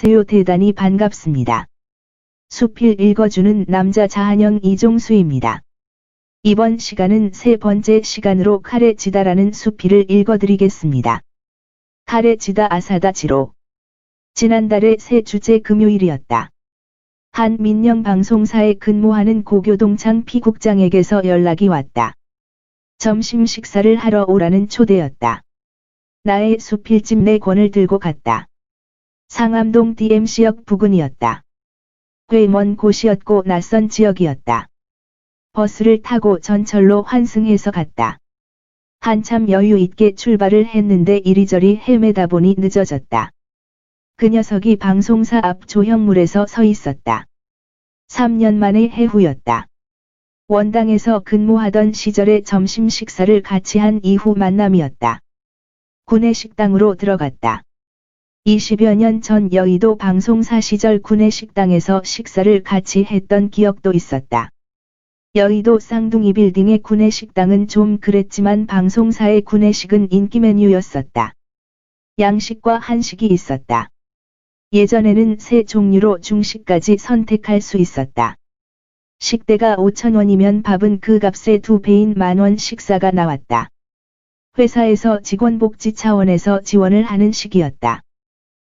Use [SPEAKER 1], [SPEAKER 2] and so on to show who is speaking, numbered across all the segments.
[SPEAKER 1] 안녕하세요. 대단히 반갑습니다. 수필 읽어주는 남자 자한영 이종수입니다. 이번 시간은 세 번째 시간으로 칼에 지다라는 수필을 읽어드리겠습니다. 칼에 지다 아사다 지로. 지난달의 새 주제 금요일이었다. 한 민영 방송사에 근무하는 고교동창 피국장에게서 연락이 왔다. 점심 식사를 하러 오라는 초대였다. 나의 수필집 4권을 들고 갔다. 상암동 DMC역 부근이었다. 꽤 먼 곳이었고 낯선 지역이었다. 버스를 타고 전철로 환승해서 갔다. 한참 여유 있게 출발을 했는데 이리저리 헤매다 보니 늦어졌다. 그 녀석이 방송사 앞 조형물에서 서 있었다. 3년 만의 해후였다. 원당에서 근무하던 시절에 점심 식사를 같이 한 이후 만남이었다. 구내식당으로 들어갔다. 20여 년 전 여의도 방송사 시절 구내식당에서 식사를 같이 했던 기억도 있었다. 여의도 쌍둥이 빌딩의 구내식당은 좀 그랬지만 방송사의 구내식은 인기 메뉴였었다. 양식과 한식이 있었다. 예전에는 3종류로 중식까지 선택할 수 있었다. 식대가 5,000원이면 밥은 그 값의 2배인 만원 식사가 나왔다. 회사에서 직원복지 차원에서 지원을 하는 시기였다.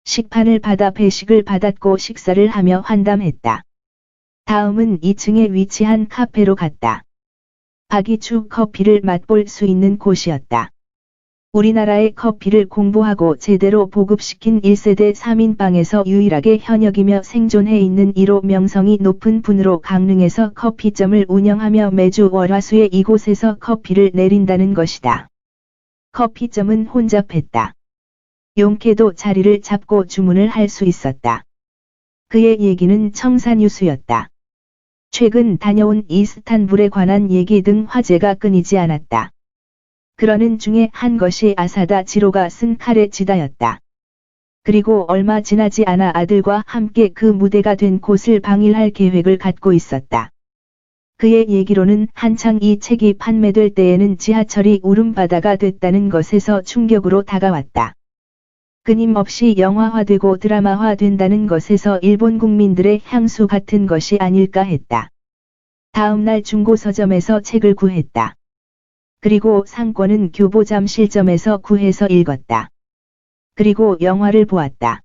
[SPEAKER 1] 식판을 받아 배식을 받았고 식사를 하며 환담했다. 다음은 2층에 위치한 카페로 갔다. 박이추 커피를 맛볼 수 있는 곳이었다. 우리나라의 커피를 공부하고 제대로 보급시킨 1세대 3인방에서 유일하게 현역이며 생존해 있는 1호 명성이 높은 분으로 강릉에서 커피점을 운영하며 매주 월화수에 이곳에서 커피를 내린다는 것이다. 커피점은 혼잡했다. 용케도 자리를 잡고 주문을 할 수 있었다. 그의 얘기는 청산유수였다. 최근 다녀온 이스탄불에 관한 얘기 등 화제가 끊이지 않았다. 그러는 중에 한 것이 아사다 지로가 쓴 칼에 지다였다. 그리고 얼마 지나지 않아 아들과 함께 그 무대가 된 곳을 방일할 계획을 갖고 있었다. 그의 얘기로는 한창 이 책이 판매될 때에는 지하철이 울음바다가 됐다는 것에서 충격으로 다가왔다. 끊임없이 영화화되고 드라마화된다는 것에서 일본 국민들의 향수 같은 것이 아닐까 했다. 다음 날 중고서점에서 책을 구했다. 그리고 상권은 교보잠실점에서 구해서 읽었다. 그리고 영화를 보았다.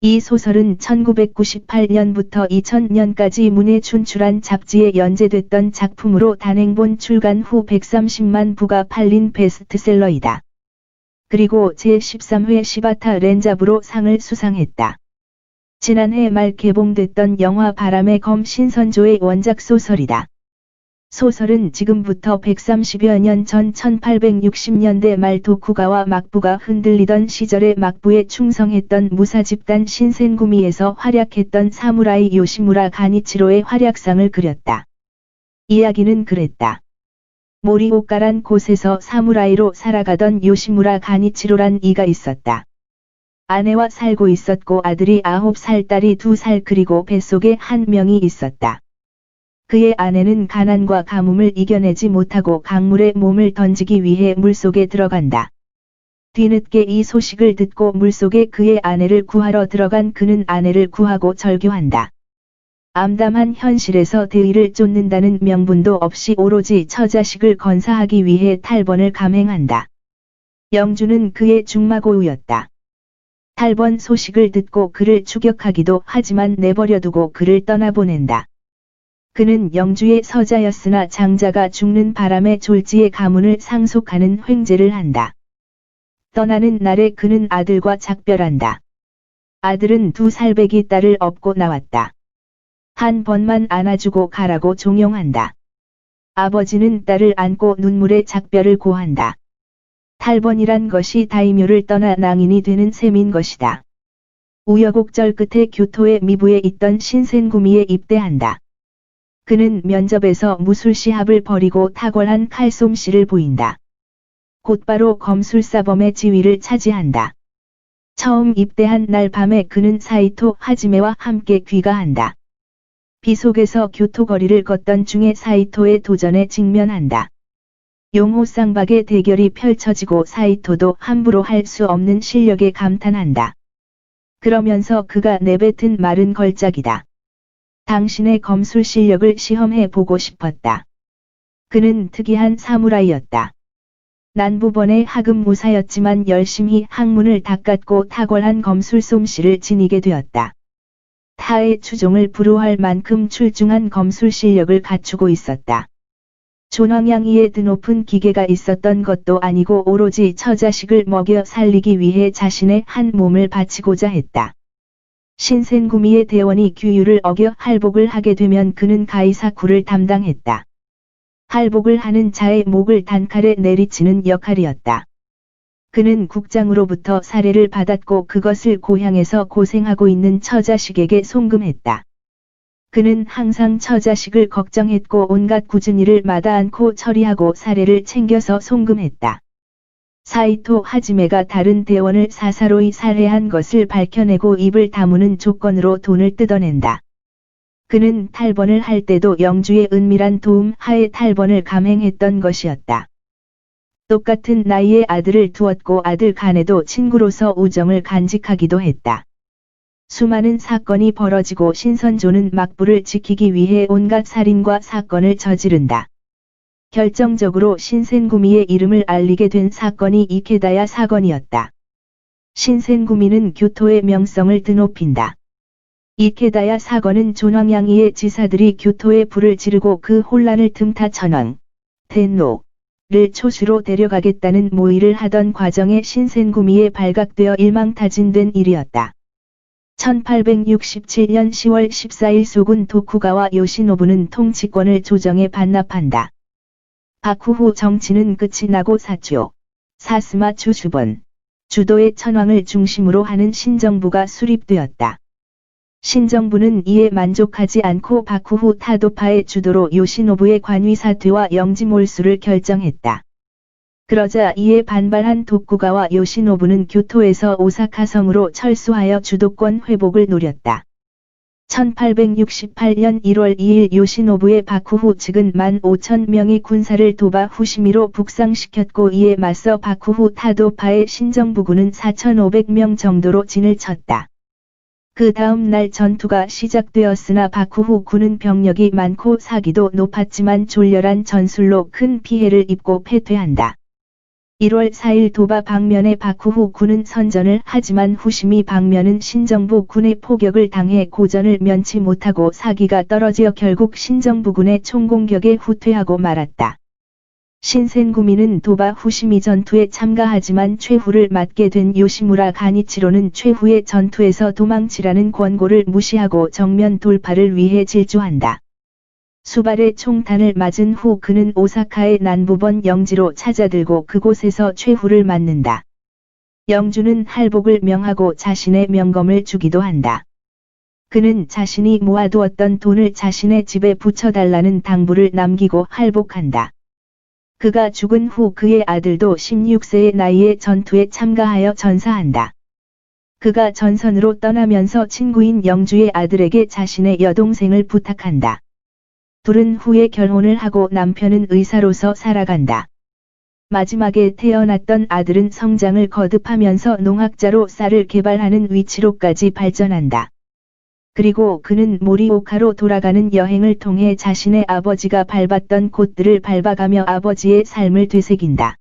[SPEAKER 1] 이 소설은 1998년부터 2000년까지 문예 춘출한 잡지에 연재됐던 작품으로 단행본 출간 후 130만 부가 팔린 베스트셀러이다. 그리고 제13회 시바타 렌잡으로 상을 수상했다. 지난해 말 개봉됐던 영화 바람의 검 신선조의 원작 소설이다. 소설은 지금부터 130여 년 전 1860년대 말 도쿠가와 막부가 흔들리던 시절에 막부에 충성했던 무사집단 신센구미에서 활약했던 사무라이 요시무라 가니치로의 활약상을 그렸다. 이야기는 그랬다. 모리오카란 곳에서 사무라이로 살아가던 요시무라 가니치로란 이가 있었다. 아내와 살고 있었고 아들이 9살 딸이 2살 그리고 뱃속에 한 명이 있었다. 그의 아내는 가난과 가뭄을 이겨내지 못하고 강물에 몸을 던지기 위해 물속에 들어간다. 뒤늦게 이 소식을 듣고 물속에 그의 아내를 구하러 들어간 그는 아내를 구하고 절교한다. 암담한 현실에서 대의를 쫓는다는 명분도 없이 오로지 처자식을 건사하기 위해 탈번을 감행한다. 영주는 그의 중마고우였다. 탈번 소식을 듣고 그를 추격하기도 하지만 내버려두고 그를 떠나보낸다. 그는 영주의 서자였으나 장자가 죽는 바람에 졸지의 가문을 상속하는 횡재를 한다. 떠나는 날에 그는 아들과 작별한다. 아들은 2살배기 딸을 업고 나왔다. 한 번만 안아주고 가라고 종용한다. 아버지는 딸을 안고 눈물의 작별을 고한다. 탈번이란 것이 다이묘를 떠나 낭인이 되는 셈인 것이다. 우여곡절 끝에 교토의 미부에 있던 신센구미에 입대한다. 그는 면접에서 무술시합을 벌이고 탁월한 칼솜씨를 보인다. 곧바로 검술사범의 지위를 차지한다. 처음 입대한 날 밤에 그는 사이토 하지메와 함께 귀가한다. 비 속에서 교토거리를 걷던 중에 사이토의 도전에 직면한다. 용호쌍박의 대결이 펼쳐지고 사이토도 함부로 할 수 없는 실력에 감탄한다. 그러면서 그가 내뱉은 말은 걸작이다. 당신의 검술 실력을 시험해 보고 싶었다. 그는 특이한 사무라이였다. 난부번의 하급무사였지만 열심히 학문을 닦았고 탁월한 검술 솜씨를 지니게 되었다. 타의 추종을 불허할 만큼 출중한 검술 실력을 갖추고 있었다. 존왕양이에 드높은 기계가 있었던 것도 아니고 오로지 처자식을 먹여 살리기 위해 자신의 한 몸을 바치고자 했다. 신센구미의 대원이 규율을 어겨 할복을 하게 되면 그는 가이사쿠를 담당했다. 할복을 하는 자의 목을 단칼에 내리치는 역할이었다. 그는 국장으로부터 사례를 받았고 그것을 고향에서 고생하고 있는 처자식에게 송금했다. 그는 항상 처자식을 걱정했고 온갖 굳은 일을 마다 않고 처리하고 사례를 챙겨서 송금했다. 사이토 하지메가 다른 대원을 사사로이 살해한 것을 밝혀내고 입을 다무는 조건으로 돈을 뜯어낸다. 그는 탈번을 할 때도 영주의 은밀한 도움 하에 탈번을 감행했던 것이었다. 똑같은 나이의 아들을 두었고 아들 간에도 친구로서 우정을 간직하기도 했다. 수많은 사건이 벌어지고 신선조는 막부를 지키기 위해 온갖 살인과 사건을 저지른다. 결정적으로 신센구미의 이름을 알리게 된 사건이 이케다야 사건이었다. 신센구미는 교토의 명성을 드높인다. 이케다야 사건은 존왕양이의 지사들이 교토에 불을 지르고 그 혼란을 틈타 천황, 텐노를 초수로 데려가겠다는 모의를 하던 과정에 신센구미에 발각되어 일망타진된 일이었다. 1867년 10월 14일 소군 도쿠가와 요시노부는 통치권을 조정에 반납한다. 바쿠후 정치는 끝이 나고 사초, 사스마 주수본, 주도의 천황을 중심으로 하는 신정부가 수립되었다. 신정부는 이에 만족하지 않고 바쿠후 타도파의 주도로 요시노부의 관위 사퇴와 영지 몰수를 결정했다. 그러자 이에 반발한 도쿠가와 요시노부는 교토에서 오사카성으로 철수하여 주도권 회복을 노렸다. 1868년 1월 2일 요시노부의 바쿠후 측은 15,000명의 군사를 도바 후시미로 북상시켰고 이에 맞서 바쿠후 타도파의 신정부군은 4,500명 정도로 진을 쳤다. 그 다음 날 전투가 시작되었으나 바쿠후 군은 병력이 많고 사기도 높았지만 졸렬한 전술로 큰 피해를 입고 패퇴한다. 1월 4일 도바 방면의 바쿠후 군은 선전을 하지만 후시미 방면은 신정부 군의 포격을 당해 고전을 면치 못하고 사기가 떨어져 결국 신정부 군의 총공격에 후퇴하고 말았다. 신센구미는 도바 후시미 전투에 참가하지만 최후를 맞게 된 요시무라 가니치로는 최후의 전투에서 도망치라는 권고를 무시하고 정면 돌파를 위해 질주한다. 수발의 총탄을 맞은 후 그는 오사카의 난부번 영지로 찾아들고 그곳에서 최후를 맞는다. 영주는 할복을 명하고 자신의 명검을 주기도 한다. 그는 자신이 모아두었던 돈을 자신의 집에 붙여달라는 당부를 남기고 할복한다. 그가 죽은 후 그의 아들도 16세의 나이에 전투에 참가하여 전사한다. 그가 전선으로 떠나면서 친구인 영주의 아들에게 자신의 여동생을 부탁한다. 둘은 후에 결혼을 하고 남편은 의사로서 살아간다. 마지막에 태어났던 아들은 성장을 거듭하면서 농학자로 쌀을 개발하는 위치로까지 발전한다. 그리고 그는 모리오카로 돌아가는 여행을 통해 자신의 아버지가 밟았던 곳들을 밟아가며 아버지의 삶을 되새긴다.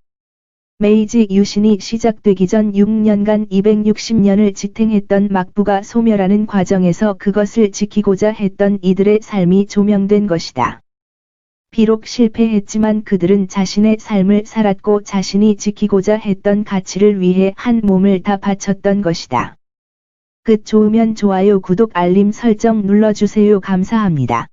[SPEAKER 1] 메이지 유신이 시작되기 전 6년간 260년을 지탱했던 막부가 소멸하는 과정에서 그것을 지키고자 했던 이들의 삶이 조명된 것이다. 비록 실패했지만 그들은 자신의 삶을 살았고 자신이 지키고자 했던 가치를 위해 한 몸을 다 바쳤던 것이다. 끝 좋으면 좋아요 구독 알림 설정 눌러주세요. 감사합니다.